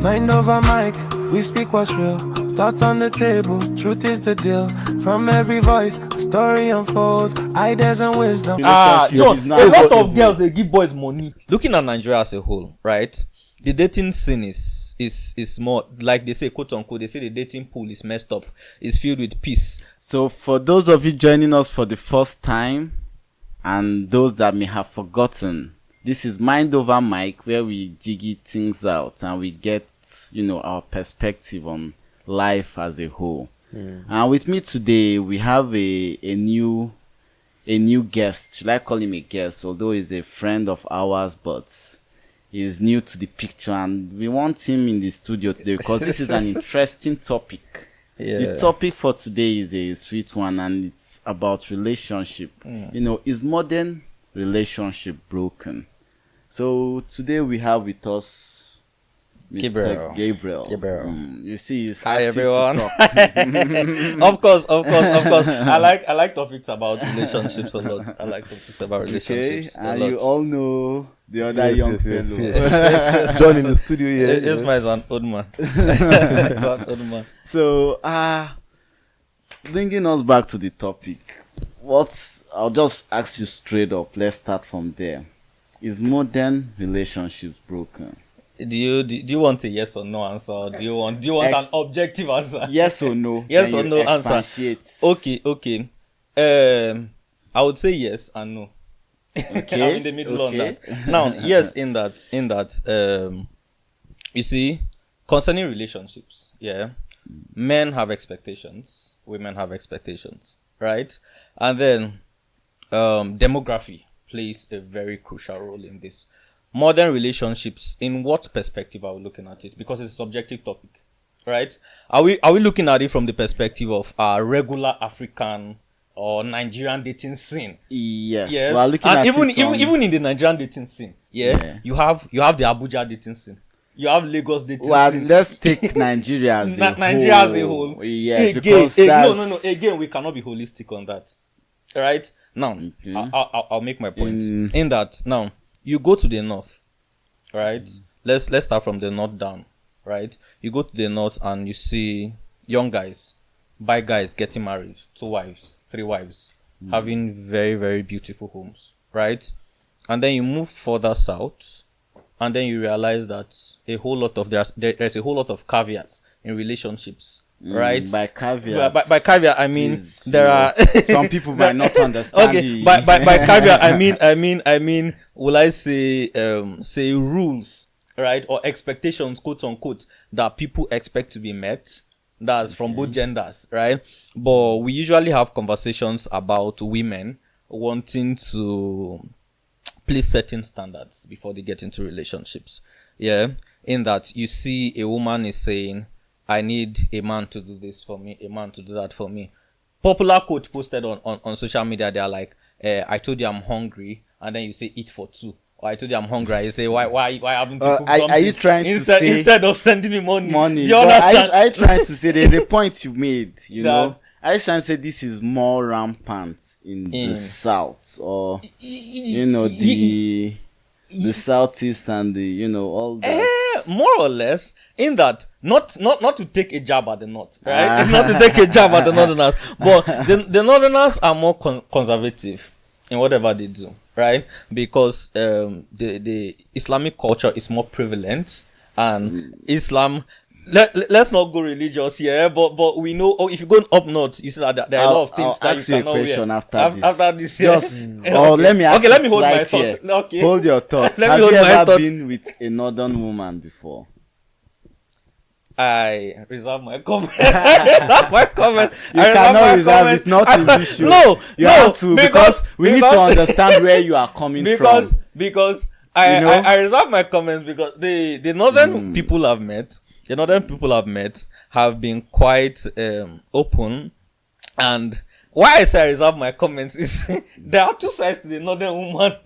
Mind over mic, we speak what's real. Thoughts on the table, truth is the deal. From every voice, a story unfolds. Ideas and wisdom. John, a lot of girls, they give boys money. Looking at Nigeria as a whole, right? The dating scene is more, like they say, quote unquote, they say the dating pool is messed up. It's filled with peace. So for those of you joining us for the first time, and those that may have forgotten, this is Mind Over Mic, where we jiggy things out and we get, our perspective on life as a whole. And with me today, we have a new guest. Should I call him a guest? Although he's a friend of ours, but he's new to the picture, and we want him in the studio today because this is an interesting topic. Yeah. The topic for today is a sweet one, and it's about relationship. Is modern relationship broken? So today we have with us Mr. Gabriel. You see, he's hi active everyone. To talk. Of course. I like topics about relationships a lot. I like topics about relationships. Okay, and you all know the other young fellow. Yes. John in the studio here. This man is an old man. He's an old man. So, bringing us back to the topic, I'll just ask you straight up. Let's start from there. Is modern relationships broken? Do you want a yes or no answer? Or do you want an objective answer? Yes or no? Yes or no answer. Okay. I would say yes and no. Okay. I'm in the middle on that. Now, yes, in that, you see, concerning relationships, men have expectations, women have expectations, right? And then, demography plays a very crucial role in this. Modern relationships, in what perspective are we looking at it? Because it's a subjective topic, right? Are we looking at it from the perspective of our regular African or Nigerian dating scene? Yes. We are looking at even in the Nigerian dating scene, you have the Abuja dating scene. You have Lagos dating scene. Well, let's take Nigeria as a whole. Yeah, again, we cannot be holistic on that. Right? Now, I'll make my point. In that, now, you go to the north, right? Let's start from the north down, right? You go to the north and you see young guys, by guys getting married, 2 wives, 3 wives, having very, very beautiful homes, right? And then you move further south, and then you realize that there's a whole lot of caveats in relationships. Right. By caveat. By caveat, I mean there are some people might not understand. Okay. By caveat, I mean, will I say rules, right, or expectations, quote unquote, that people expect to be met. That's from both genders, right? But we usually have conversations about women wanting to place certain standards before they get into relationships. Yeah. In that you see a woman is saying, I need a man to do this for me, a man to do that for me. Popular quote posted on social media, they're like, I told you I'm hungry, and then you say eat for 2. Or I told you I'm hungry, you say, why haven't you cooked something? Are you trying to say instead of sending me money? Do you understand? Are you trying to say there's a point you made, know? Are you trying to say this is more rampant in the south, or the southeast and all that? More or less, in that, not to take a jab at the north, right? Not to take a jab at the northerners, but the northerners are more conservative in whatever they do, right? Because the Islamic culture is more prevalent, and Islam. Let's not go religious here, but we know. If you go up north, you see that there are a lot of things that you cannot wear. After this, let me ask. Okay, let me hold my thoughts. Okay, hold your thoughts. Have you ever been with a northern woman before? I reserve my comments. You cannot reserve it. Not in this show. No, you have to because we need to understand where you are coming from. Because I reserve my comments because the northern people I've met. The northern people I've met have been quite open, and why I say I reserve my comments is there are 2 sides to the northern woman.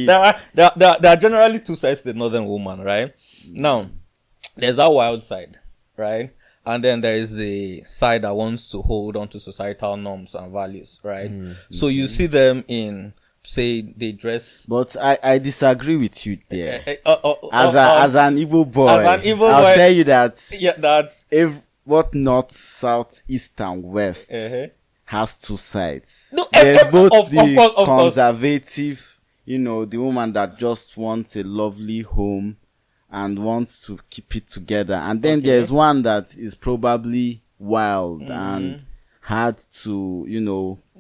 There are generally 2 sides to the northern woman, right? Now, there's that wild side, right? And then there is the side that wants to hold on to societal norms and values, right? So you see them in say they dress. But I disagree with you there. As an Igbo boy, I'll tell you that Yeah, that's if what north, south, east, and west uh-huh. has two sides. No, There's both of the course, of course. conservative, the woman that just wants a lovely home and wants to keep it together, and then there's one that is probably wild and hard to,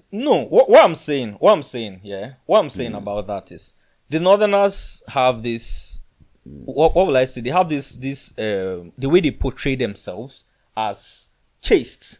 No, what I'm saying about that is the Northerners have this. What will I say? They have this the way they portray themselves as chaste.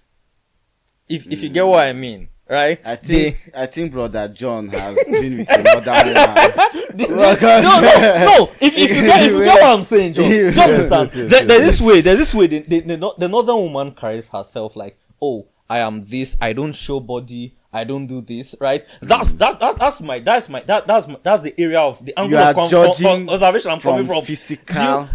If you get what I mean, right? I think brother John has been with another woman. No. If you get what I'm saying, John, do you understand? There's this way. The northern woman carries herself like, oh, I am this. I don't show body. I don't do this. Right? That's the area of the angle of observation I'm coming from. Physical.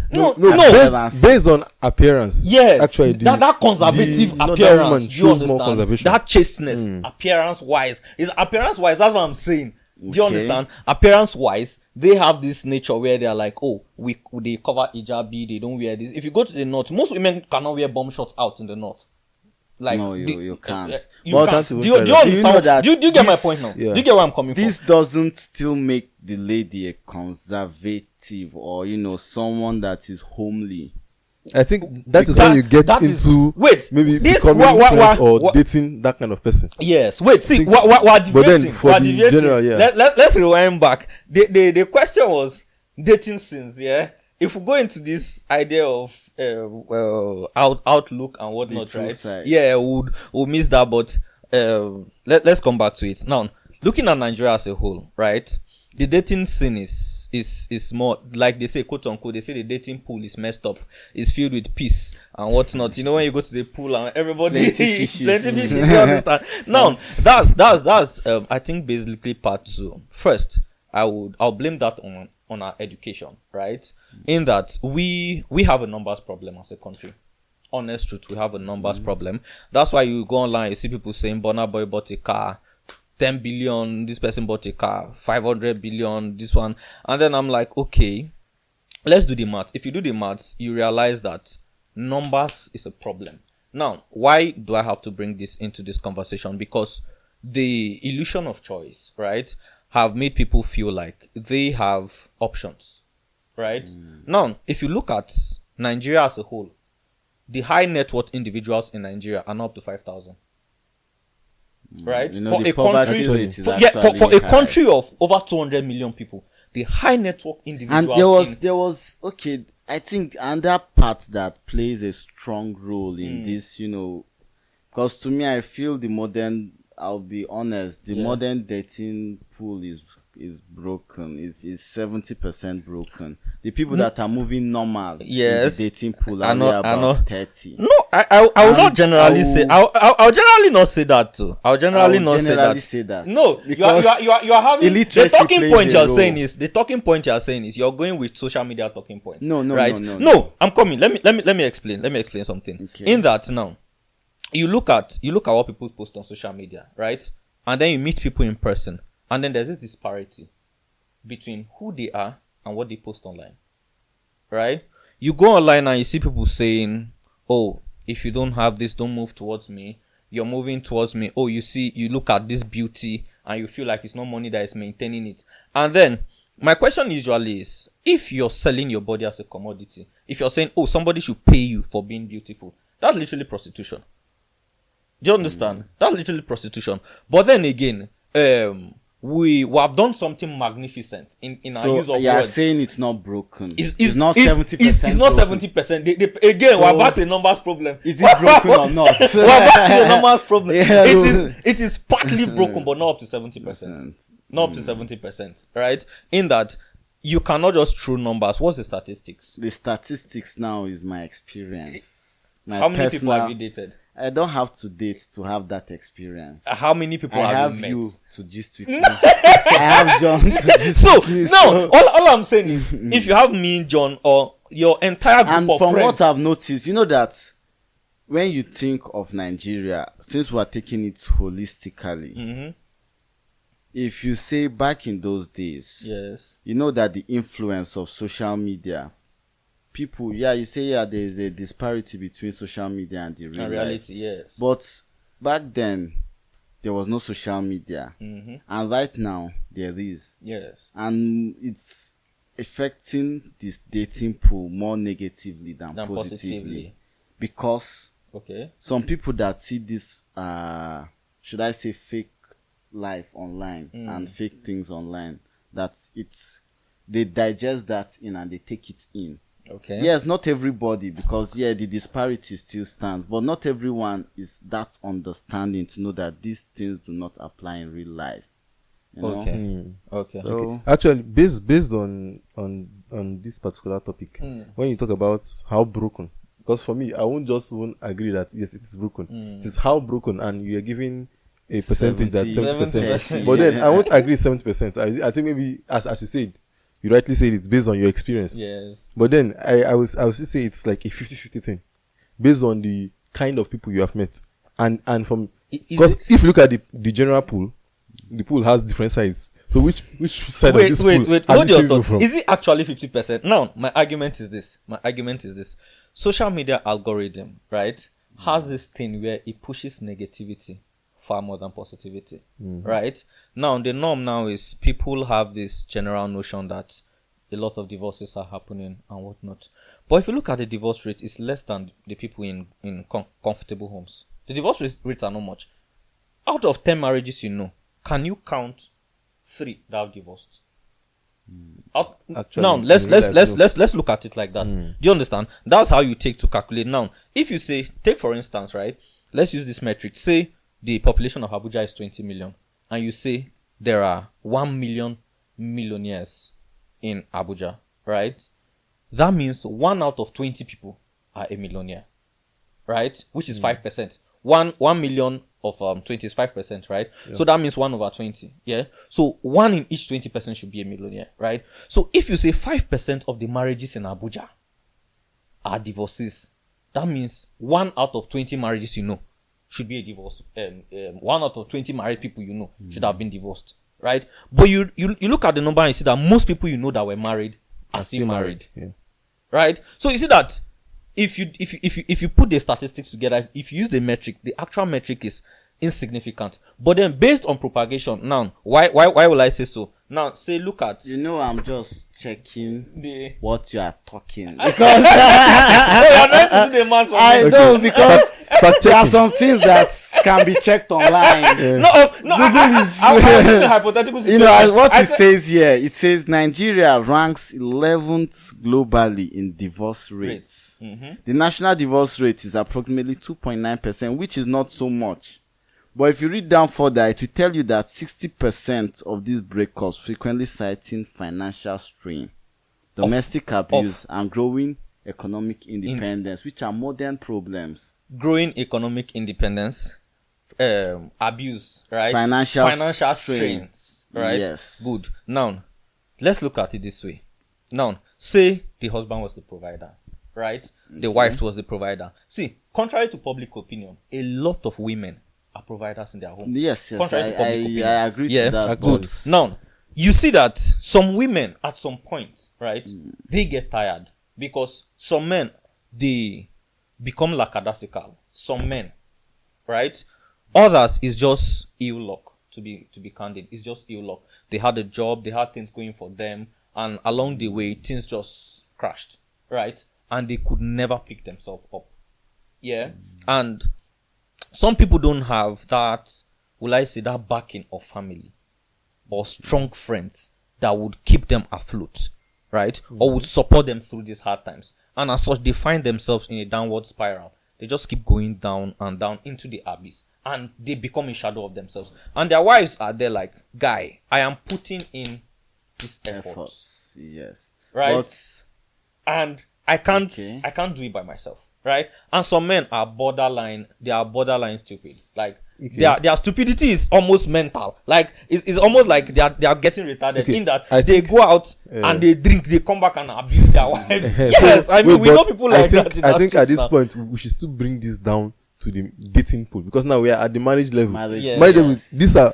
Based on appearance. Yes, actually, that conservative the appearance. woman Do you choose more understand? conservation. That chasteness, appearance wise, that's what I'm saying. Do you understand? Appearance wise, they have this nature where they are like, oh, they cover hijabi, they don't wear this. If you go to the north, most women cannot wear bomb shorts out in the north. Like, no, you can't. You can't. Do you understand? Do you get my point now? Yeah. Do you get where I'm coming from? This doesn't still make the lady a conservative or someone that is homely. I think that is when you get into maybe becoming friends or dating that kind of person. Yes. Wait. See, we're debating. But then for the general, yeah. Let's rewind back. The question was dating scenes. Yeah. If we go into this idea of outlook and whatnot, right? Sides. Yeah, we'll miss that. But let's come back to it now. Looking at Nigeria as a whole, right? The dating scene is more like they say, quote unquote. They say the dating pool is messed up. It's filled with peace and whatnot. You know, when you go to the pool and everybody plenty fishes. You understand? Now that's I think basically part two. First, I'll blame that on our education, right? In that we have a numbers problem as a country. Honest truth, we have a numbers problem. That's why you go online, you see people saying Burna Boy bought a car, 10 billion, this person bought a car, 500 billion, this one. And then I'm like, okay, let's do the maths. If you do the maths, you realize that numbers is a problem. Now, why do I have to bring this into this conversation? Because the illusion of choice, right, have made people feel like they have options, right? Now, if you look at Nigeria as a whole, the high net worth individuals in Nigeria are not up to 5,000. Right? For a country of over 200 million people, the high net worth individuals. And there was I think, and that part that plays a strong role in this, because to me, I feel I'll be honest, the modern dating pool is broken. Is 70% broken. The people that are moving normal in the dating pool are about 30. No, I will not generally say. I'll generally not say that too. I'll generally not say that. No, you are having the talking point you're saying is you're going with social media talking points. No, right? No. I'm coming. Let me explain. Let me explain something. Okay. In that now, you look at what people post on social media, right? And then you meet people in person, and then there's this disparity between who they are and what they post online, right? You go online and you see people saying, oh, if you don't have this, don't move towards me. You're moving towards me. Oh, you look at this beauty and you feel like it's not money that is maintaining it. And then my question usually is, if you're selling your body as a commodity, if you're saying, oh, somebody should pay you for being beautiful, that's literally prostitution. Do you understand? That's literally prostitution. But then again, we have done something magnificent in our use of words. You're saying it's not broken. It's not 70%. It's not 70%. Again, we're back to a numbers problem. Is it broken or not? We're back to a numbers problem. Yeah, it is partly broken, but not up to 70%. Not up to 70%. Right? In that, you cannot just throw numbers. What's the statistics? The statistics now is my experience. How many people have you dated? I don't have to date to have that experience. How many people have you met? You to gist with me. I have John to gist with me. So all I'm saying is, if you have me, John, or your entire group of friends. And from what I've noticed, that when you think of Nigeria, since we're taking it holistically, if you say back in those days, yes, you know that the influence of social media, people, you say, there's a disparity between social media and the real reality, life. yes. But back then, there was no social media. Mm-hmm. And right now, there is. Yes. And it's affecting this dating pool more negatively than positively. Because some people that see this, should I say, fake life online and fake things online, that they digest that in and they take it in. Okay. Yes, not everybody, because the disparity still stands, but not everyone is that understanding to know that these things do not apply in real life. You know? Okay. So actually, based on this particular topic, when you talk about how broken, because for me, I won't agree that yes, it is broken. It is how broken, and you are giving a percentage that 70%. But then I won't agree 70%. I think maybe as you said, you rightly said it's based on your experience. Yes. But then I would still say it's like a 50-50 thing, based on the kind of people you have met, and from, because if you look at the general pool, the pool has different sides. So which side of this pool? Wait. Hold your thought. From? Is it actually 50%? Now, my argument is this. Social media algorithm, right, has this thing where it pushes negativity far more than positivity, right? Now, the norm now is people have this general notion that a lot of divorces are happening and whatnot. But if you look at the divorce rate, it's less than the people in comfortable homes. The divorce rates are not much. Out of 10 marriages, can you count 3 that have divorced? Actually, now let's look at it like that. Do you understand? That's how you take to calculate. Now, if you say, take for instance, right? Let's use this metric. Say the population of Abuja is 20 million, and you say there are 1 million millionaires in Abuja, right? That means 1 out of 20 people are a millionaire, right? Which is 5%. 1 million of 20 is 5%, right? Yeah. So that means 1 over 20. Yeah. So 1 in each 20% should be a millionaire, right? So if you say 5% of the marriages in Abuja are divorces, that means 1 out of 20 marriages should be a divorce. 1 out of 20 married people should have been divorced, right? But you look at the number and you see that most people that were married are still married, right? So you see that if you put the statistics together, if you use the metric, the actual metric is insignificant. But then based on propagation, now why will I say so? Now say look at I'm just checking what you are talking, because you're trying to do the math for me. I know, because there are some things that can be checked online. Google is hypothetical situation. It says here, it says Nigeria ranks 11th globally in divorce rates. The national divorce rate is approximately 2.9%, which is not so much. But if you read down further, it will tell you that 60% of these breakups frequently citing financial strain, domestic abuse, and growing economic independence, which are modern problems. Growing economic independence, abuse, right? Financial strains, right? Yes. Good. Now, let's look at it this way. Now, say the husband was the provider, right? The wife was the provider. See, contrary to public opinion, a lot of women are providers in their home. Yes, I agree to that. Good. Now, you see that some women at some point, right, they get tired because some men, they become lackadaisical. Some men, right? Others is just ill luck, to be candid. It's just ill luck. They had a job, they had things going for them, and along the way, things just crashed, right? And they could never pick themselves up. Yeah? And some people don't have that, will I say, that backing of family or strong friends that would keep them afloat, right? Or would support them through these hard times. And as such, they find themselves in a downward spiral. They just keep going down and down into the abyss. And they become a shadow of themselves. And their wives are there like, guy, I am putting in this efforts. Yes. Right? And I can't do it by myself. Right? And some men are borderline stupid. Like their stupidity is almost mental. Like it's almost like they are getting retarded in that they go out and they drink, they come back and abuse their wives. Yes, so, we know people like that. I think at this point we should still bring this down to the dating pool, because now we are at the marriage level. Marriage level, these are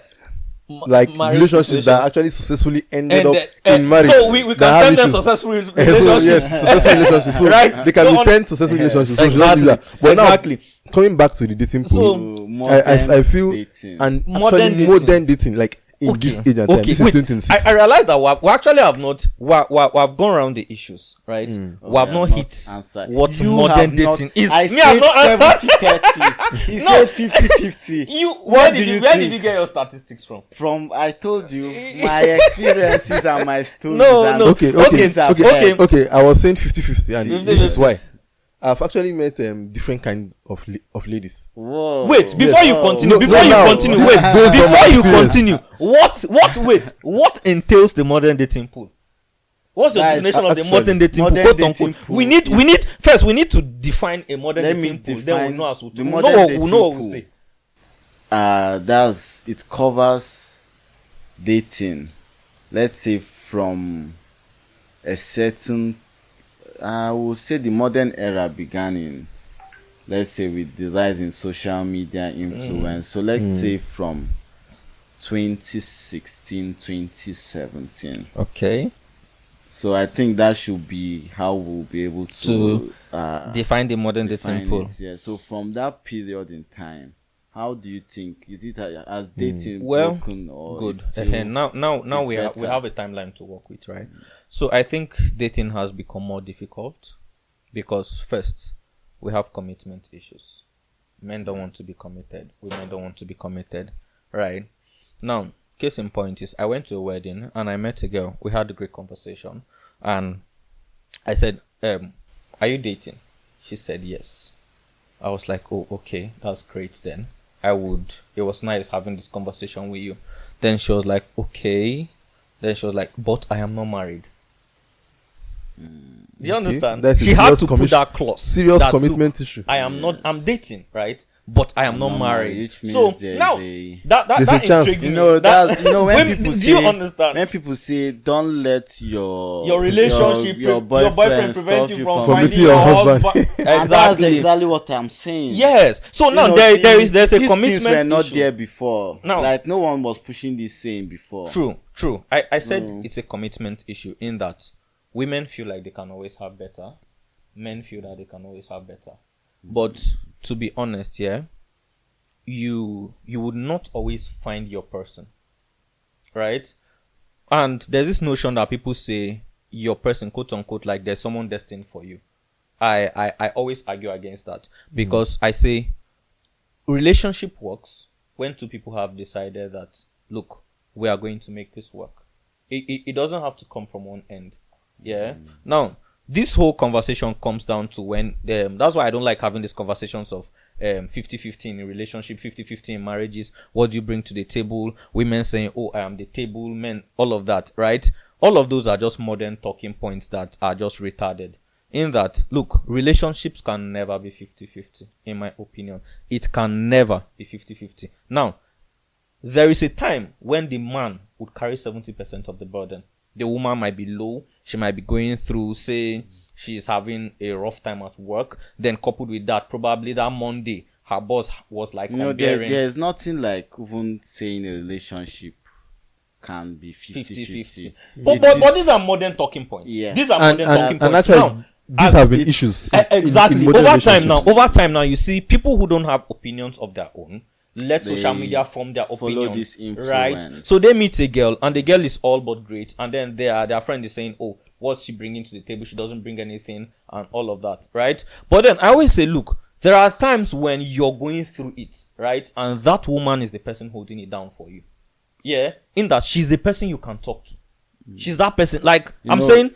like marriage relationships that situations. actually successfully ended And up then- in marriage. So we can that have tell them issues. successful So, relationships. yes, successful relationships. So Right. they can So be on- 10 successful relationships. So we don't Exactly. do that. But Exactly. now, coming back to the dating pool, So I feel dating. and Modern actually dating. modern dating, like in this age and time, this is wait. 2026. I realize that we actually have not we've gone around the issues, right? We have not hit answered. what You modern have not- dating is. I Me, I've said not answered. 70-30. He No. said 50-50. You What where do did you you where think? did you get your statistics from? From I told you my experiences and my stories. No, and no. Okay. Okay. I was saying 50-50, and 50-50. this is why. I've actually met different kinds of ladies. Whoa. Wait, before you continue, No, before no, you now, continue, this wait, is based on before my you experience. continue, what entails the modern dating pool? What's your Guys, definition of the actually, modern dating pool? modern Quote dating unquote. pool We need first we need to define a modern Let me dating pool. Then define we'll know as we the we'll modern know dating what we'll pool. say. It covers dating, let's say from a certain, I would say the modern era began in, let's say, with the rise in social media influence. So let's say from 2016, 2017. Okay. So I think that should be how we'll be able to Define the modern dating define pool. it. Yeah. So from that period in time, how do you think, is it as dating Well, broken or Good. is still- Now it's we better? have a timeline to work with, right? So I think dating has become more difficult because first we have commitment issues. Men don't want to be committed. Women don't want to be committed, right? Now, case in point is I went to a wedding and I met a girl. We had a great conversation, and I said, "Are you dating?" She said yes. I was like, "Oh, okay, that's great then. It was nice having this conversation with you." Then she was like, "Okay." Then she was like, "But I am not married." Do you understand? That's a She had serious to put that clause. serious that, commitment look, issue. I am not. I'm dating, right? But I am not married. which means So there is now a- that There's a chance. intrigues You me. know, That- when people do say, you understand? when people say, don't let your Relationship, your boyfriend prevent stop you from from finding meeting your your husband. husband. And that's Exactly. exactly what I'm saying. Yes. So You now know, there's a these things commitment were not issue. there before. Now- Like no one was pushing this saying before. True. I said it's a commitment issue in that women feel like they can always have better. Men feel that they can always have better. But to be honest, yeah, you would not always find your person. Right? And there's this notion that people say your person, quote unquote, like there's someone destined for you. I always argue against that because I say relationship works when two people have decided that, look, we are going to make this work. It doesn't have to come from one end. Yeah. Now, this whole conversation comes down to when that's why I don't like having these conversations of 50-50 in a relationship, 50-50 in marriages. What do you bring to the table? Women saying, "Oh, I am the table," men, all of that, right? All of those are just modern talking points that are just retarded. In that, look, relationships can never be 50-50, in my opinion. It can never be 50-50. Now, there is a time when the man would carry 70% of the burden. The woman might be low. She might be going through, say, she's having a rough time at work. Then coupled with that, probably that Monday, her boss was like, You know, unbearing. there's nothing like even saying a relationship can be 50-50. 50-50. But these are modern talking points. Yes. These are And modern talking and points. actually, Now, these as have been it's- issues. exactly. modern Over relationships. time now, you see people who don't have opinions of their own let social They media form their follow opinion, this right? influence. So they meet a girl, and the girl is all but great, and then their friend is saying, "Oh, what's she bringing to the table? She doesn't bring anything," and all of that, right? But then I always say, look, there are times when you're going through it, right, and that woman is the person holding it down for you. Yeah, in that she's the person you can talk to. She's that person. Like I'm know- saying,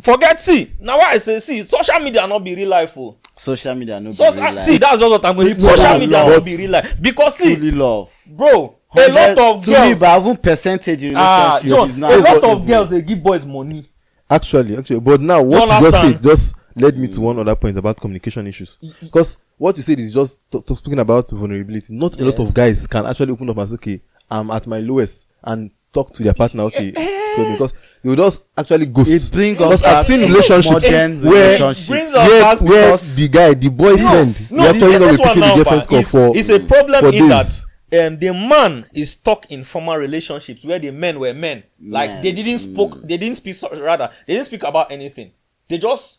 forget now why I say social media not be real life. Oh. Social media no be So real life. see, that's just what I'm going to People social that media love- not be real life because truly love. bro, a lot of to me, girls, but even percentage in relationship John, is a not lot of even- girls they give boys money. Actually, but now what you just understand? said just led me to one other point about communication issues. Because what you said is just speaking about vulnerability. Not a lot of guys can actually open up and say, "Okay, I'm at my lowest," and talk to their partner. Okay, so because you just actually ghost. It brings Because us I've back seen to relationships modern where relationships. brings us back where because the guy, the boyfriend, no, you actually this not one picking the now, girlfriend's call it's for a problem for in days. that the man is stuck in former relationships where the men were men. Like they didn't speak about anything. They just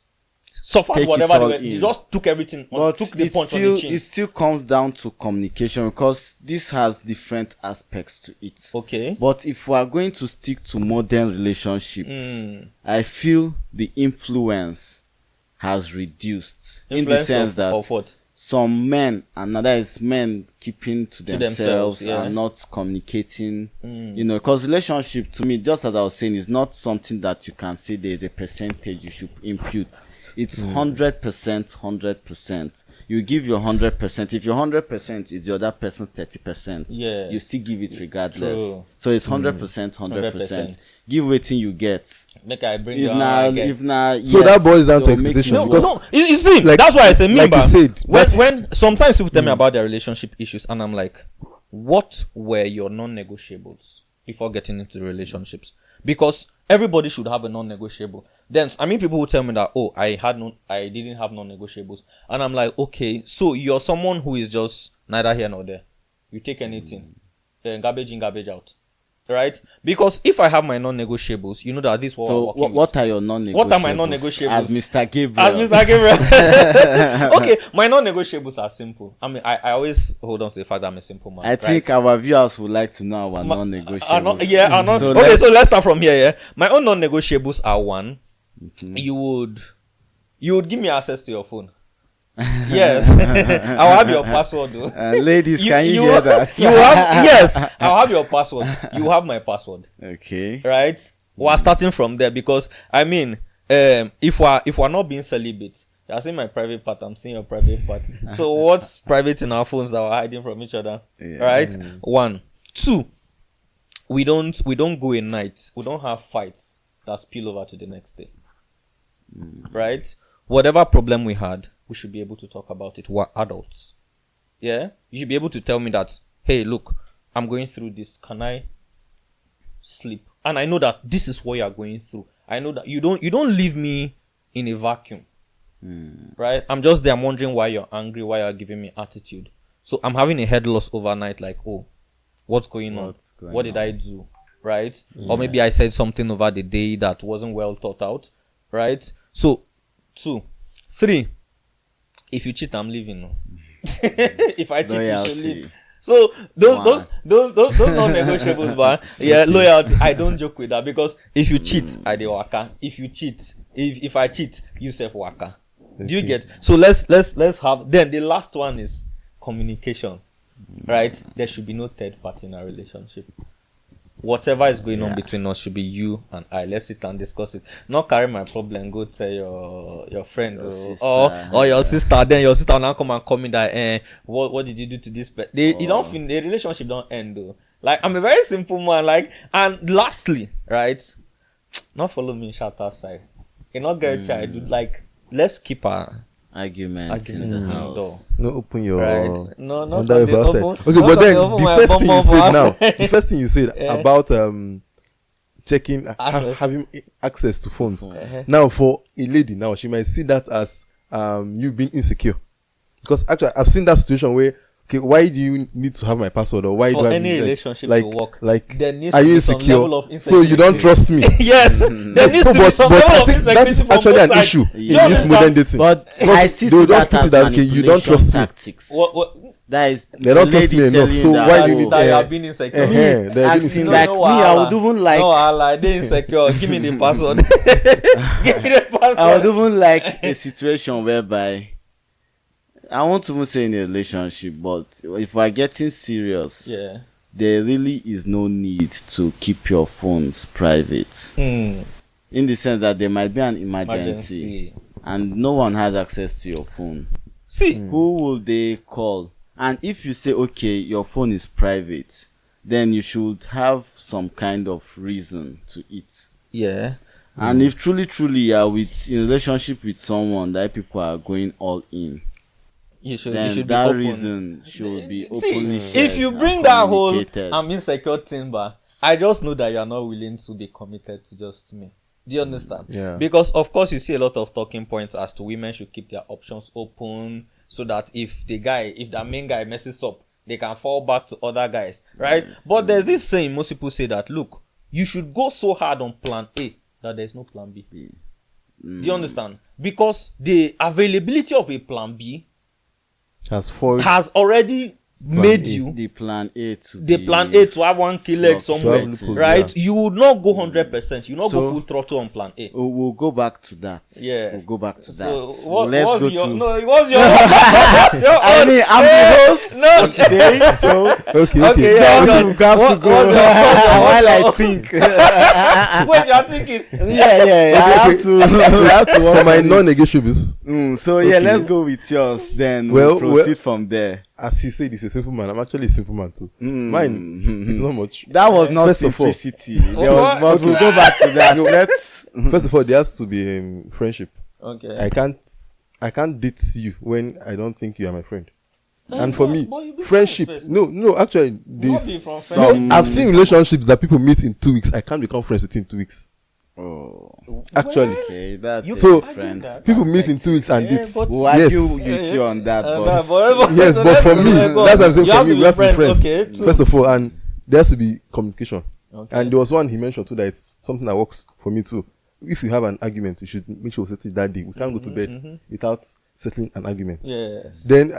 suffered Take whatever it all they just took everything But took the punch on still, the chin. it still comes down to communication because this has different aspects to it. Okay. But if we are going to stick to modern relationships, I feel the influence has reduced in the Influence sense that of what? some men, and that is men keeping to themselves yeah. and not communicating, because relationship to me, just as I was saying, is not something that you can say there is a percentage you should impute. It's 100%. You give your 100%. If your 100% is the other person's 30%, Yeah. you still give it regardless. True. So it's 100%. 100%. Give waiting you get. Make I bring If you na, on again. if na, So that boils down to they'll make expectations, you because- go. No, you see, Like- that's why I say, like you said, when sometimes people tell me about their relationship issues, and I'm like, what were your non-negotiables before getting into relationships? Because everybody should have a non-negotiable. Then I mean, people who tell me that, oh, I didn't have non-negotiables, and I'm like, okay, so you're someone who is just neither here nor there. You take anything, then garbage in, garbage out. Right? Because if I have my non-negotiables, you know that this is what So we're working what with. are your non-negotiables? What are my non-negotiables? As Mr. Gabriel. As Mr. Gabriel. Okay, my non-negotiables are simple. I mean, I always hold on to the fact that I'm a simple man. I think right? our viewers would like to know our non-negotiables. So Okay, so let's start from here. Yeah, my own non-negotiables are one. You would give me access to your phone. Yes, I'll have your password though. Ladies, can you hear that? Yes, I'll have your password. You have my password. Okay. Right? We're starting from there because I mean, if we're not being celibate, you're seeing my private part, I'm seeing your private part. So what's private in our phones that we're hiding from each other? Yeah. Right? 1, 2. We don't go a night. We don't have fights that spill over to the next day. Right? Whatever problem we had, we should be able to talk about it. We're adults. Yeah? You should be able to tell me that, hey, look, I'm going through this. Can I sleep? And I know that this is what you're going through. I know that you don't leave me in a vacuum. Right? I'm just there. I'm wondering why you're angry, why you're giving me attitude. So I'm having a head loss overnight, like, oh, what's going on? What did I do? Right? Or maybe I said something over the day that wasn't well thought out. Right? So 2, 3. If you cheat, I'm leaving. No. If I cheat, Loyalty. you should leave. So those non-negotiables, but yeah, loyalty. I don't joke with that because if you cheat, I dey waka. If you cheat, if I cheat, you self waka. Do you get? So let's have. Then the last one is communication, right? There should be no third party in a relationship. Whatever is going on between us should be you and I. Let's sit and discuss it. Not carry my problem, go tell your friend or your sister. Then your sister will now come and call me that, what did you do to this person? You don't feel the relationship don't end though. Like, I'm a very simple man. Like, and lastly, right? Not follow me shout outside. You not get I do like. Let's keep our Arguments in the house. door. No, open your Right. No, not under on your the outside. open- Okay, not but on then the open the my first bum thing you bum said for now, outside. the first thing you said about checking Access. having access to phones. Now, for a lady, now she might see that as you being insecure, because actually I've seen that situation where, okay, why do you need to have my password, or why For do I any need, relationship like, to work, like there needs are to you be some insecure? level of So you don't insecurity. trust me? Yes, there needs to be some but level I of think insecurity that's from actually both an sides. issue Do in you this understand? modern dating. But Because I see they will that just put as it that, okay, you don't manipulation trust me. tactics. What That is, They don't the trust me lady enough, telling so that, why do you that need you to are being insecure? they're being asking insecure. like me, I would wahala. even like No, I they insecure. Give me the password. Give me the password. I would even like a situation whereby I won't even say in a relationship, but if we're getting serious, Yeah. there really is no need to keep your phones private. In the sense that there might be an emergency and no one has access to your phone. See, Who will they call? And if you say, okay, your phone is private, then you should have some kind of reason to it. yeah. And if truly you are in a relationship with someone that people are going all in, You should then be that open. reason should be See, openly if shared you and bring that whole communicated. I'm insecure thing back, I just know that you are not willing to be committed to just me. Do you understand? Yeah. Because of course you see a lot of talking points as to women should keep their options open so that if the main guy messes up, they can fall back to other guys, right? But there's this saying most people say that, look, you should go so hard on plan A that there's no plan B. Do you understand? Because the availability of a plan B has already made A. you The plan A to have one key leg somewhere, fluctuating. right? You would not go 100%. You not So- go full throttle on plan A. We'll go back to that. Yes. We'll go back to So that. what, Let's what's go your to. no? What's your? What's your I own? mean, I'm the host No. for today, so okay. Yeah, John no. has to What- go what's your- while I what's think. Wait, you're thinking. Yeah. I have to. I have to For work my on it. non-negotiables, So yeah, Okay. let's go with yours. Then Well, we'll proceed from there. as he said, he's a simple man. I'm actually a simple man too. Mine is not much. That was not First of all- simplicity. There What? was, but we'll go back to that. Let's. First of all, there has to be friendship. Okay. I can't date you when I don't think you are my friend. And for me, but you be friendship. friends first. No. Actually, Not be this. from Some- I've seen relationships that people meet in 2 weeks. I can't become friends within 2 weeks. Oh, Actually, okay, that's You a So, different that. people meet in 2 weeks and Yeah, date. but- We'll Yes. argue with you on that, but Yes, but for me, that's what I'm saying. For me, we have to be friends. Okay, so- First of all, and there has to be communication. Okay. And there was one he mentioned too that it's something that works for me too. If you have an argument, you should make sure we settle it that day. We can't go to bed without settling an argument. Yes. Then,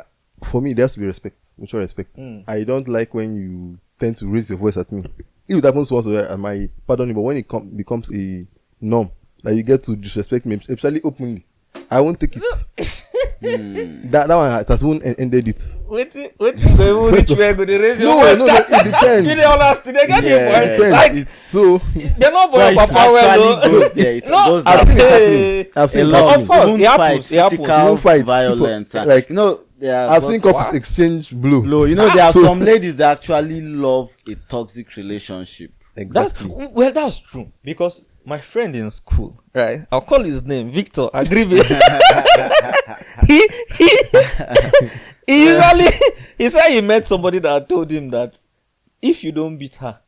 for me, there has to be respect, mutual respect. Mm. I don't like when you tend to raise your voice at me. If it happens once, I might pardon you, but when it becomes a norm that you get to disrespect me, especially openly, I won't take it. That one has won't ended it. Wait, go First which way go they raise your No, voice? no, it depends. You don't understand. They get Yeah, the point. Depends. Like So they're not But born it papa well actually though. goes there. It No, goes I've down. seen it Hey. happening. I've seen A it lot. happening. Of course, Even it happens, fights, it happens. physical Even fights, violence. people- like, you know, yeah, I've seen couples exchange blow. You know, there are So- some ladies that actually love a toxic relationship. That's that's true because my friend in school, right? I'll call his name Victor Agribe. he usually he said he met somebody that told him that if you don't beat her,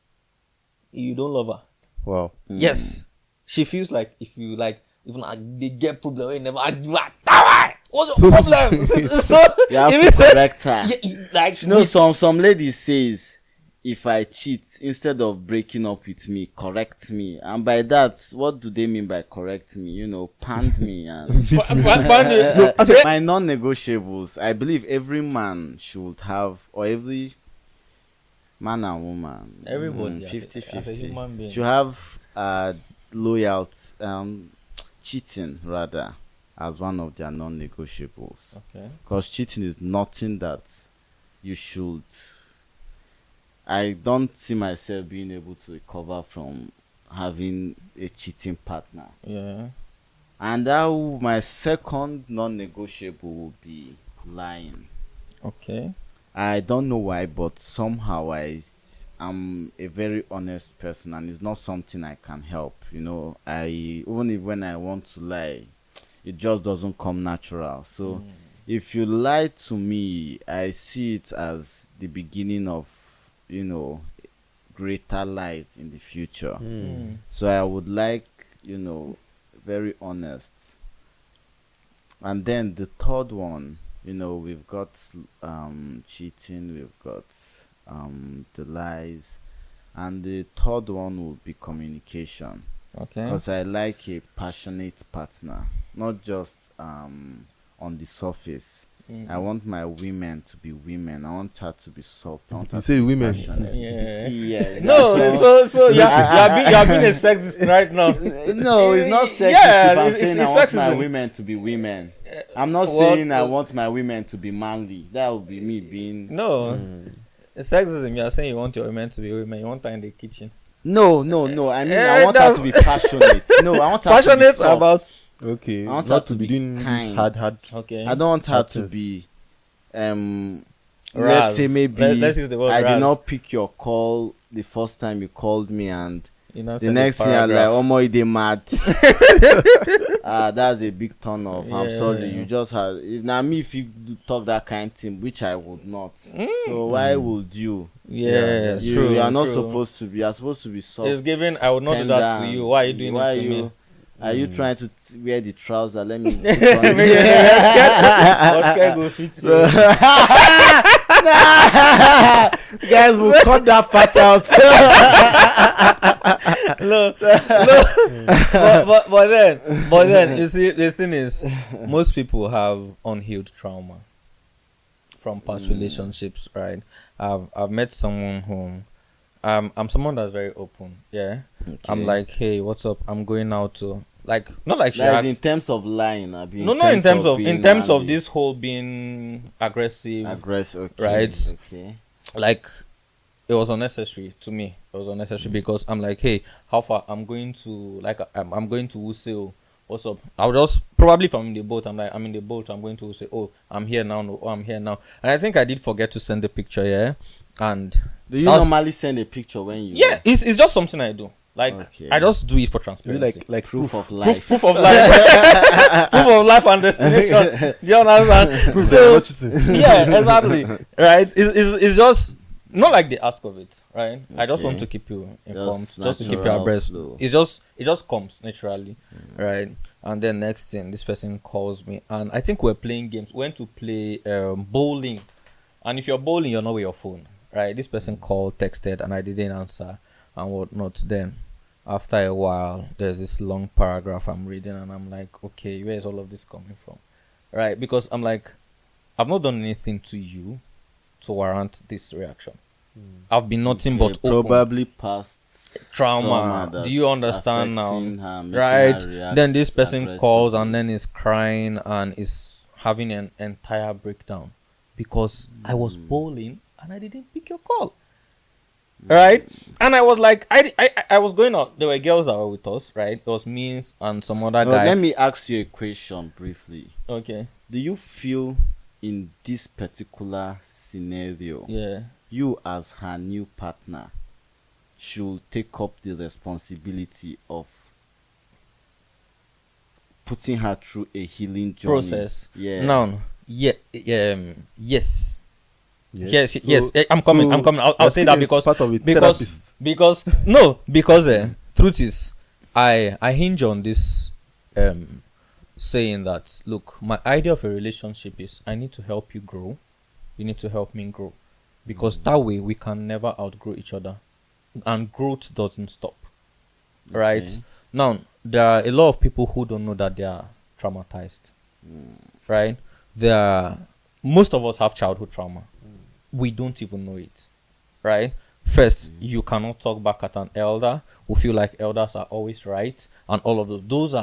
you don't love her. Wow. Yes, she feels like if you like even they get problem when you never what's So- your problem? So You have if to say- correct her. yeah, like You know, this- some ladies says, if I cheat, instead of breaking up with me, correct me. And by that, what do they mean by correct me? You know, pound me and my non-negotiables. I believe every man should have, or every man and woman, Everybody as a 50-50, human being. should have loyalty, cheating rather, as one of their non-negotiables. Okay. Because cheating is nothing that you should. I don't see myself being able to recover from having a cheating partner. Yeah. And that my second non-negotiable will be lying. Okay. I don't know why, but somehow I'm a very honest person, and it's not something I can help. You know, even if when I want to lie, it just doesn't come natural. So if you lie to me, I see it as the beginning of, you know, greater lies in the future. So I would like, you know, very honest. And then the third one, you know, we've got cheating, we've got the lies, and the third one will be communication. Okay. Because I like a passionate partner, not just on the surface. I want my women to be women. I want her to be soft. I want her You to say be women. passionate. Yeah. Yeah. No, that's so you're being a sexist right now. no, it's not sexist. Yeah, If I'm it's saying I want my sexism. women to be women. I'm not What- saying I want my women to be manly. That would be me being. No, it's sexism. You're saying you want your women to be women. You want her in the kitchen. No. I mean, I want her that's- to be passionate. No, I want her to be Passionate soft. about. Okay. I want Not her to to be be doing this kind. hard. Okay. I don't want her to That's- be Raz. let's say maybe Let's use the word I did Raz. not pick your call the first time you called me, and You know, the next thing I'm like, oh my, they mad. That's a big turn off. I'm Yeah. sorry, you just had. Now me, if you do talk that kind of thing, which I would not. So why would you? Yeah, it's you, true. you are not true. supposed to be. You are supposed to be soft. It's given. I would not do that to tender, you. Why are you doing why it to you- me? Are you trying to wear the trouser? Let me. Or skirt go fit you. Guys, we'll cut that part out. Look. But then, you see, the thing is, most people have unhealed trauma from past relationships, right? I've met someone who, I'm someone that's very open. Yeah, Okay. I'm like, hey, what's up? I'm going out to not like she Like asks. in terms of lying, No, in terms of being this whole being aggressive, aggressive, okay, right? Okay. Like it was unnecessary to me. It was unnecessary because I'm like, hey, how far? I'm going to I'm going to Wuseo. What's up? I'll just probably if I'm in the boat, I'm like, I'm in the boat. I'm going to say, oh, I'm here now. No, oh, I'm here now. And I think I did forget to send the picture. Yeah, and Do you normally send a picture when you? yeah, it's just something I do. Like Okay. I just do it for Maybe transparency. like proof of life. Proof of life. Proof of life and destination. Do you understand? proof So, that you're not cheating. yeah, exactly. Right? It's just not like they ask of it, right? I just want Okay. to keep you informed, Just just to keep you natural abreast. flow. It just comes naturally, right? And then next thing, this person calls me, and I think we're playing games. We went to play bowling, and if you're bowling, you're not with your phone, right? This person called, texted, and I didn't answer and whatnot. Then after a while, there's this long paragraph I'm reading, and I'm like, okay, where is all of this coming from, right? Because I'm like, I've not done anything to you to warrant this reaction. I've been nothing but open. Probably past Trauma. that's Do you understand now? affecting her, making Right? her react Then this person calls aggressively. and then is crying and is having an entire breakdown because I was bowling and I didn't pick your call. Right? And I was like, I was going out. There were girls that were with us, right? It was me and some other guy. Let me ask you a question briefly. Okay. Do you feel in this particular scenario, Yeah. you as her new partner should take up the responsibility of putting her through a healing journey? Process. Yeah. Now, yes. Yes. Yes. I'm coming. I'll you're say that still because part of a therapist. because truth is I hinge on this saying that, look, my idea of a relationship is I need to help you grow, you need to help me grow, because that way we can never outgrow each other and growth doesn't stop. Right? Okay. Now there are a lot of people who don't know that they are traumatized. Right? Most of us have childhood trauma. We don't even know it. Right? First, you cannot talk back at an elder who feel like elders are always right, and all of those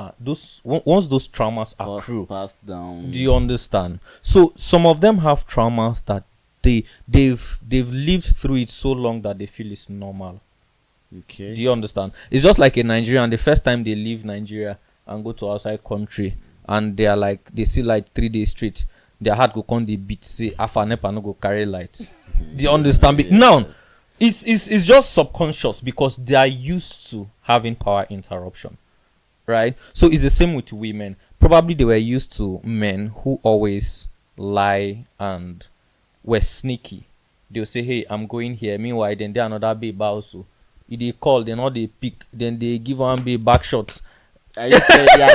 once those traumas accrue, Passed down. do you understand? So some of them have traumas that they've lived through it so long that they feel it's normal. Okay. Do you understand? It's just like a Nigerian. The first time they leave Nigeria and go to outside country, and they are like, they see light 3 days straight, their heart go come the beat, say afa nepa no go carry light. Do you understand? Now it's just subconscious because they are used to having power interruption, right? So it's the same with women. Probably they were used to men who always lie and were sneaky. They'll say, hey, I'm going here. Meanwhile, then they another babe also. If they call, then all they pick, then they give one babe back shots. Are you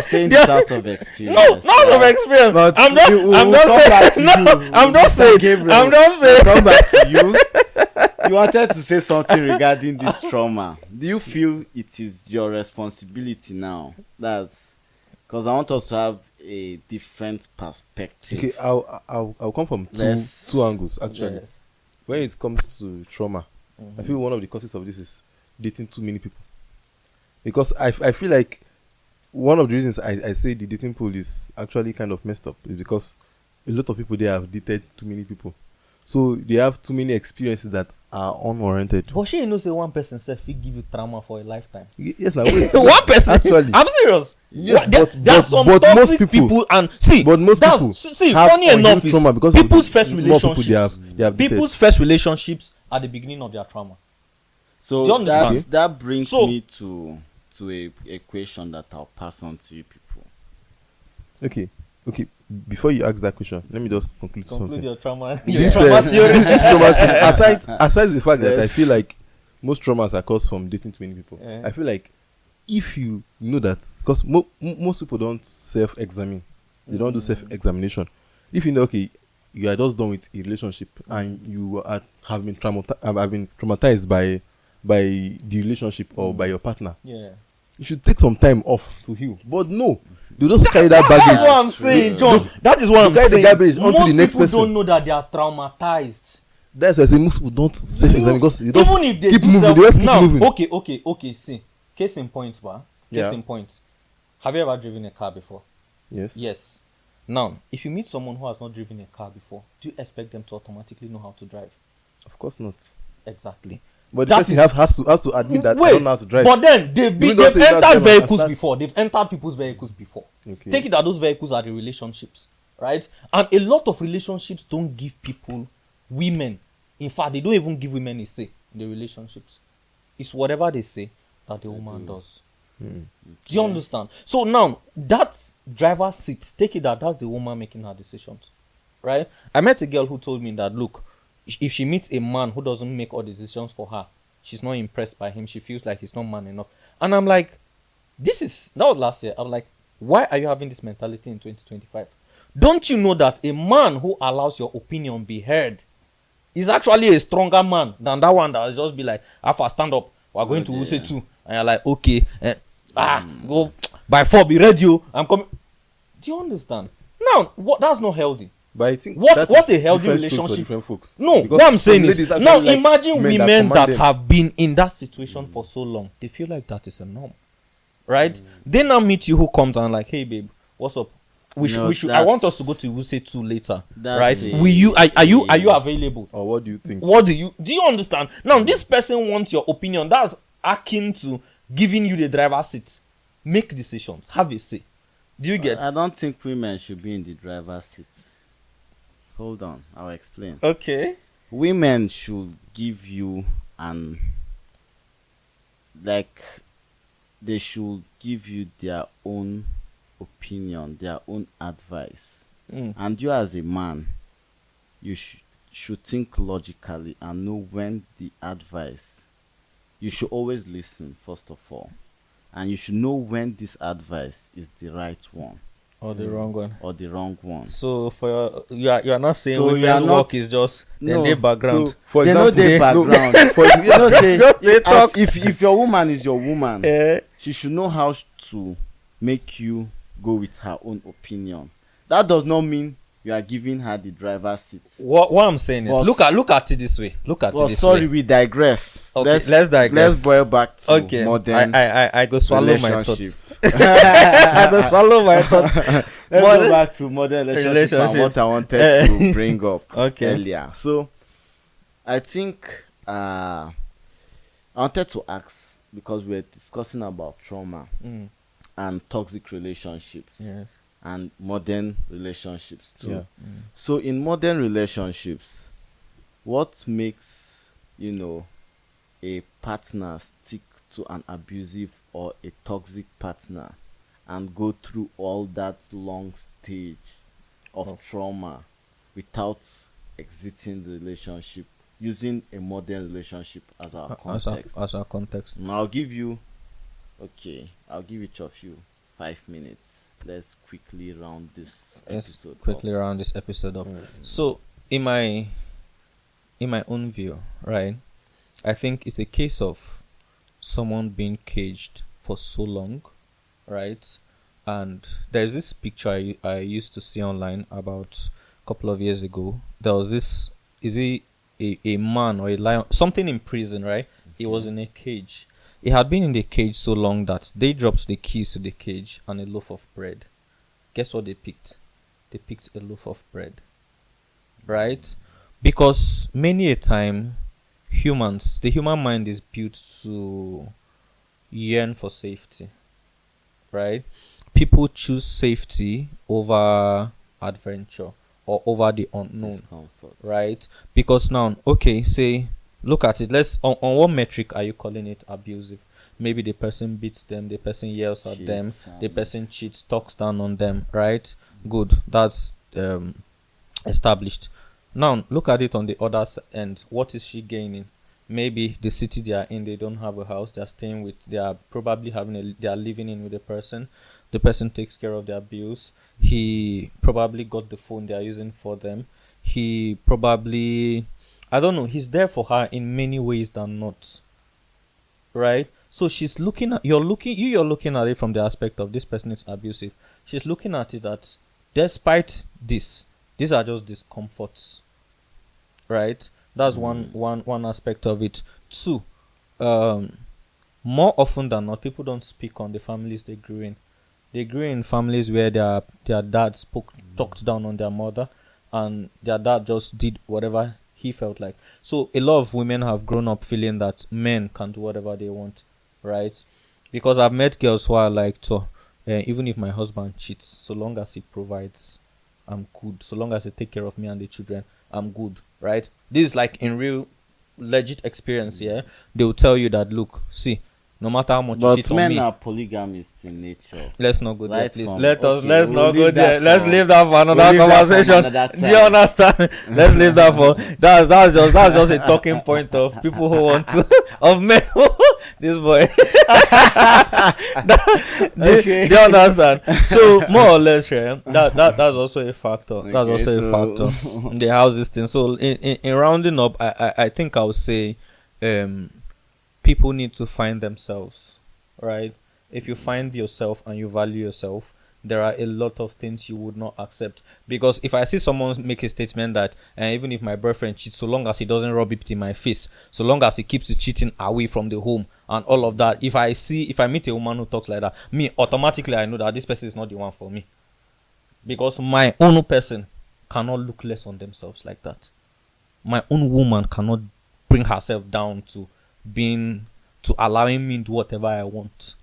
saying this out of experience? No, not of experience. But I'm we'll just come back saying. to No, you. I'm just saying. Gabriel, I'm just saying. come back to you. You wanted to say something regarding this trauma. Do you feel it is your responsibility now? That's because I want us to have a different perspective. Okay, I'll come from two angles actually. Yes. When it comes to trauma, I feel one of the causes of this is dating too many people. Because I feel like one of the reasons I say the dating pool is actually kind of messed up is because a lot of people, they have dated too many people. So they have too many experiences that are unwarranted. But she knows say one person self will give you trauma for a lifetime. Yes, now wait. One person. Actually, I'm serious. Yes, There are some but most toxic people- and see. but most that's- people see. have Funny enough unhealed is trauma because of people's the first more people relationships. they have dated. People's first relationships are the beginning of their trauma. Do you So understand? that brings So- me to a question that I'll pass on to you people. Okay. Before you ask that question, let me just conclude something. your trauma. This trauma thing, aside the fact that I feel like most traumas are caused from dating too many people. Yeah. I feel like if you know that, because most people don't self-examine, they don't do self-examination. If you know, okay, you are just done with a relationship and you have been traumatized by the relationship or by your partner, Yeah. you should take some time off to heal. But no, you just carry that baggage. That's what I'm saying, John. That is what I'm carry the saying. garbage onto Most the next people person. don't know that they are traumatized. That's why I say most people don't self-examine because they just Even if they keep do moving. self, They just keep now, moving. okay. See, case in point, ba. Case Yeah. in point. Have you ever driven a car before? Yes. Yes. Now, if you meet someone who has not driven a car before, do you expect them to automatically know how to drive? Of course not. Exactly. But the That person is- has to admit that I Wait, don't know how to drive. but then they've You don't say you don't entered drive vehicles and before. They've entered people's vehicles before. Okay. Take it that those vehicles are the relationships, right? And a lot of relationships don't give people, women, in fact, they don't even give women a say in the relationships. It's whatever they say that the woman does. Do you understand? So now that driver's seat, take it that that's the woman making her decisions, right? I met a girl who told me that, look, if she meets a man who doesn't make all the decisions for her, she's not impressed by him. She feels like he's not man enough. And I'm like, that was last year. I'm like, why are you having this mentality in 2025? Don't you know that a man who allows your opinion be heard is actually a stronger man than that one that will just be like, after stand up, we're going to Wuse 2. And you're like, okay, go by 4, be ready, I'm coming. Do you understand? Now, that's not healthy. But I think What that a is healthy different strokes for relationship. different folks. No, Because what I'm some saying is, ladies actually now like imagine men women command that them. have been in that situation for so long. They feel like that is a norm, right? They now meet you who comes and like, hey babe, what's up? We should. I want us to go to Wuse 2 later, right? Will you? Are you available? Or what do you think? What do you understand? Now this person wants your opinion. That's akin to giving you the driver's seat. Make decisions. Have a say. Do you get? I don't think women should be in the driver's seat. Hold on, I'll explain. Okay. Women should give you they should give you their own opinion, their own advice. And you as a man, you should think logically and know when the advice, you should always listen first of all, and you should know when this advice is the right one Or the wrong one. or the wrong one. So for you are not saying So you are women's not- work is just No. their background. So, for They know example, their no, background. for You know, say, Just they talk. if your woman is your woman, Eh. she should know how to make you go with her own opinion. That does not mean you are giving her the driver's seat. What I'm saying is, But- look at it this way. Look at Well, it this sorry, way. we digress. Okay, let's digress. Let's boil back to Okay, modern I go swallow my relationship. thoughts. I go swallow my thoughts. Let's Modern- go back to modern relationship and what I wanted to bring up Okay. earlier. So, I think I wanted to ask, because we're discussing about trauma and toxic relationships Yes. and modern relationships too. Yeah. So, in modern relationships, what makes a partner stick to an abusive or a toxic partner and go through all that long stage of trauma without exiting the relationship, using a modern relationship as our context? As our context. Now I'll give each of you 5 minutes. Let's quickly round this Let's episode quickly up. round this episode up. So, in my own view, right, I think it's a case of someone being caged for so long, right? And there's this picture I used to see online about a couple of years ago. There was this, is he a man or a lion, something in prison, right? He was in a cage. He had been in the cage so long that they dropped the keys to the cage and a loaf of bread. Guess what they picked? They picked a loaf of bread, right? Because many a time, the human mind is built to yearn for safety, right? People choose safety over adventure or over the unknown, Discomfort. right? Because now, okay, say, look at it. Let's on what metric are you calling it abusive? Maybe the person beats them, the person yells at them, Cheats the and- person cheats, talks down on them, right? Good, that's established. Now look at it on the other end. What is she gaining? maybe the city they are in, they don't have a house, they are probably they are living in with a person. The person takes care of their bills. He probably got the phone they are using for them. He probably, I don't know, he's there for her in many ways than not. Right? So she's looking at, you're looking at it from the aspect of this person is abusive. She's looking at it that despite this, these are just discomforts. Right? That's one aspect of it. Two, more often than not, people don't speak on the families they grew in. They grew in families where their dad talked down on their mother, and their dad just did whatever he felt like. So a lot of women have grown up feeling that men can do whatever they want, right? Because I've met girls who are like, even if my husband cheats, so long as he provides, I'm good. So long as he take care of me and the children, I'm good, right? This is like in real, legit experience. Yeah, they will tell you that, look, see, no matter how much you cheat on me. But men are polygamists in nature. Let's not go there, Right please. from- Let's okay, not we'll go leave there. that Let's for- leave that for another we'll leave that for conversation. another Do you time. understand? Let's leave that for that's just a talking point of people who want to of men. This boy. Okay. Do you understand? So more or less, yeah, that's also a factor. That's Okay, also a so- factor. The house this thing. So in rounding up, I think I would say, people need to find themselves, right? If you find yourself and you value yourself, there are a lot of things you would not accept. Because if I see someone make a statement that even if my boyfriend cheats, so long as he doesn't rub it in my face, so long as he keeps the cheating away from the home and all of that, if I meet a woman who talks like that, me automatically I know that this person is not the one for me. Because my own person cannot look less on themselves like that. My own woman cannot bring herself down to allowing me to do whatever I want.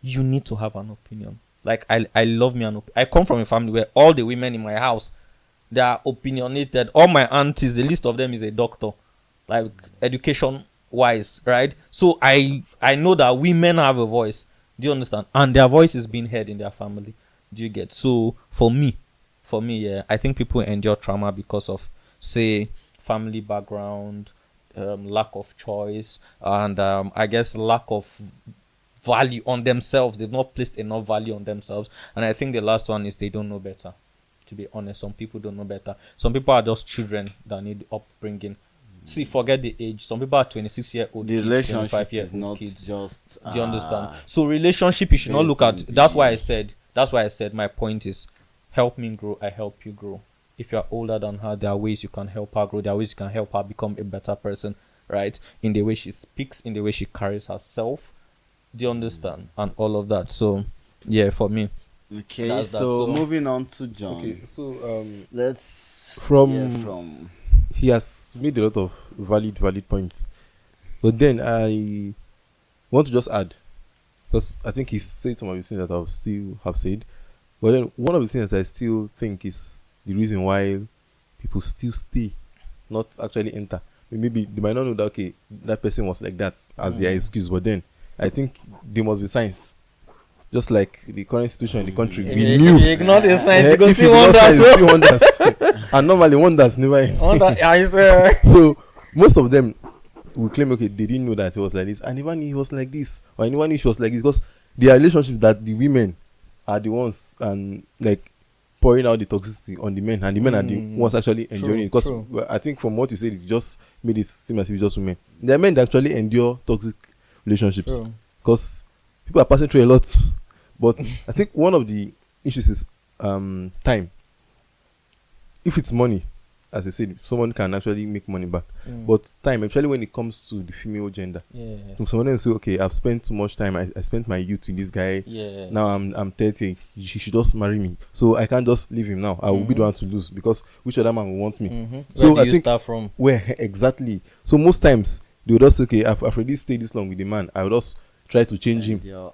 You need to have an opinion. Like I love me I come from a family where all the women in my house, they are opinionated. All my aunties, the least of them is a doctor, like education wise, right? So I know that women have a voice. Do you understand? And their voice is being heard in their family. Do you get? So for me, yeah, I think people endure trauma because of, say, family background, lack of choice, and I guess lack of value on themselves. They've not placed enough value on themselves. And I think the last one is they don't know better. To be honest, some people don't know better. Some people are just children that need upbringing. See, forget the age. Some people are 26-year-old The kids, relationship 25-year-old is not kids. just. Do you understand? So relationship, you should not look at. That's why I said my point is, help me grow, I help you grow. If you're older than her, there are ways you can help her grow. There are ways you can help her become a better person, right? In the way she speaks, in the way she carries herself. Do you understand? And all of that. So, yeah, for me. Okay, That's that. so So- moving on to John. Okay, so Let's From- hear from he has made a lot of valid points, but then I want to just add, because I think he said some of the things that I still have said, but then one of the things that I still think is the reason why people still stay, not actually enter. Maybe they might not know that, okay, that person was like that as their excuse, but then I think there must be signs. Just like the current situation in the country, we If knew. you ignore the signs, you If go you see ignore wonders. signs, you see wonders. And normally wonders never end. I swear. So most of them will claim, okay, they didn't know that he was like this, and even he was like this, or anyone she was like this, because their relationship that the women are the ones and like pouring out the toxicity on the men, and the men are the ones actually enjoying it. Because true. I think from what you said, it just made it seem as if it's just women. There are men that actually endure toxic relationships True. because people are passing through a lot. But I think one of the issues is time. If it's money, as I said, someone can actually make money back. But time, especially when it comes to the female gender, Yeah. so someone will say, okay, I've spent too much time. I spent my youth with this guy. Yeah. Now I'm 30. He should just marry me. So I can't just leave him now. I will be the one to lose, because which other man will want me? So Where do I you think start from? where exactly. So most times they would just say, okay, I've already stayed this long with the man. I would just try to change him Endure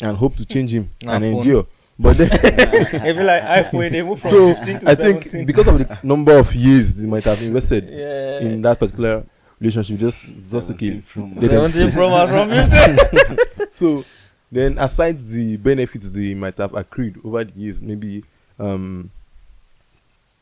and hope to change him Nah, and phone. endure. But then If you like iPhone, they move from so 15 to I 17. think because of the number of years they might have invested Yeah. in that particular relationship, just okay. 17 from- let them 17 stay. from 15. So then, aside the benefits they might have accrued over the years, maybe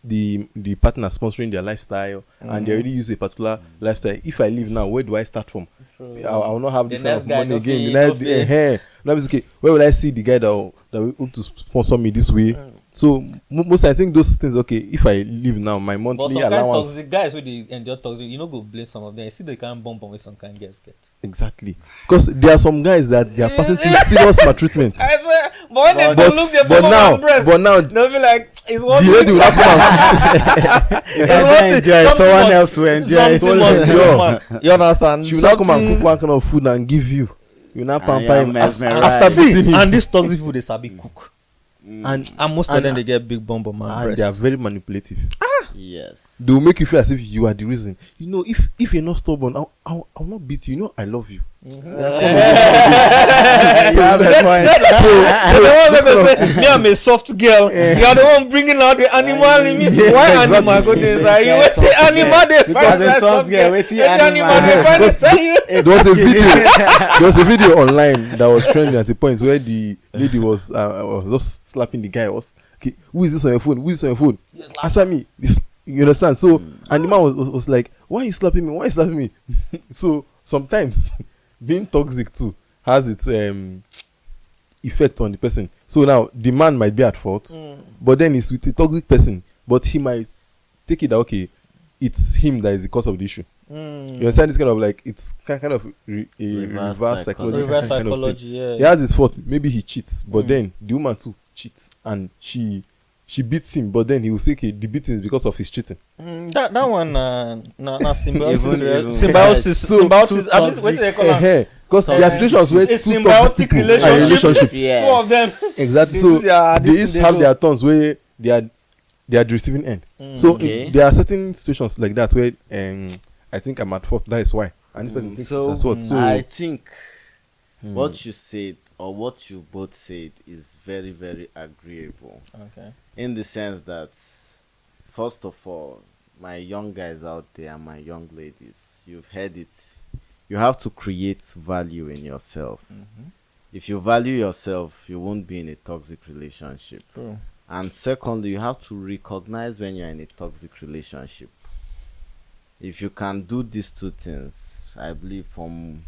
the partner sponsoring their lifestyle, and they already use a particular lifestyle. If I leave now, where do I start from? I will not have this kind of money again. Now it's okay. Where will I see the guy that will want to sponsor me this way? So most I think those things. Okay, if I leave now, my monthly allowance. Toxic guys with the endure toxic, you know, go blame some of them. You see, they can't bump on with some kind of girls get. Exactly, because there are some guys that they are passing through serious maltreatment. I swear, but when they don't look their breast, but now they'll be like, it's what the lady will not come and someone else will enjoy it. Something must be wrong, man. You understand? she will not come and cook one kind of food and give you. You not pamper him mesmerized. after beating him. And these toxic people, they sabi cook. And most of them, they get big bump on my and breast. they are very manipulative. Yes. They will make you feel as if you are the reason. You know, if you're not stubborn, I'll not beat you. You know, I love you. You have a point. Me, I'm a soft girl. You are the one bringing out the animal in me. Why animal go there? You wait till animal they find a soft girl. Wait till animal they find inside. There was a video online that was trending at the point where the lady was just slapping the guy. Okay, who is this on your phone? Who is this on your phone? Answer me. You understand? So, and the man was like, why are you slapping me? Why are you slapping me? So, sometimes being toxic too has its effect on the person. So now the man might be at fault, but then it's with a toxic person, but he might take it that okay, it's him that is the cause of the issue. You understand? This kind of like it's kind of a reverse psychology. Reverse kind of psychology, thing. yeah. He has his fault. Maybe he cheats, but then the woman too cheats, and she beats him, but then he will say, okay, the beating is because of his cheating. That one, symbiosis. Even- Symbiosis. Symbiosis. I mean, what do they call it? Because there are situations where It's a two toxic symbiotic people are in relationship. Yes. Two of them. Exactly. They So do their- they this each thing have they their turns where they are the receiving end. So Okay. there are certain situations like that where I think I'm at fault. That is why. And this person thinks it's at fault. So I think what you said or what you both said is very, very agreeable. Okay. In the sense that, first of all, my young guys out there and my young ladies, you've heard it. You have to create value in yourself. If you value yourself, you won't be in a toxic relationship. True. And secondly, you have to recognize when you're in a toxic relationship. If you can do these two things, I believe from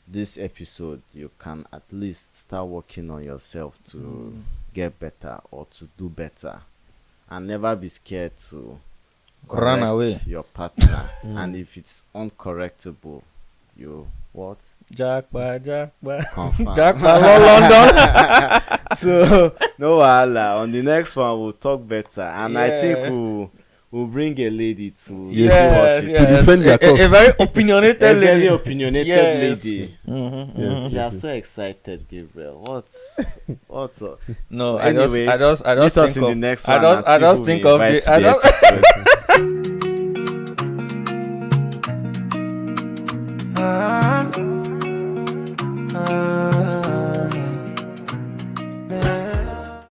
this episode, you can at least start working on yourself to get better or to do better. And never be scared to Run correct away. your partner. And if it's uncorrectable, you what? Jackpot. Confirm. Jackpot, London. So no wahala. On the next one we'll talk better, and I think Yeah. we'll bring a lady to Yes, discuss it. To defend their A cause. very opinionated A very lady. opinionated Yes. lady. Yeah. You are so excited, Gabriel. What's up? No, Anyway, I just meet us think in of the next I one. just think of the I just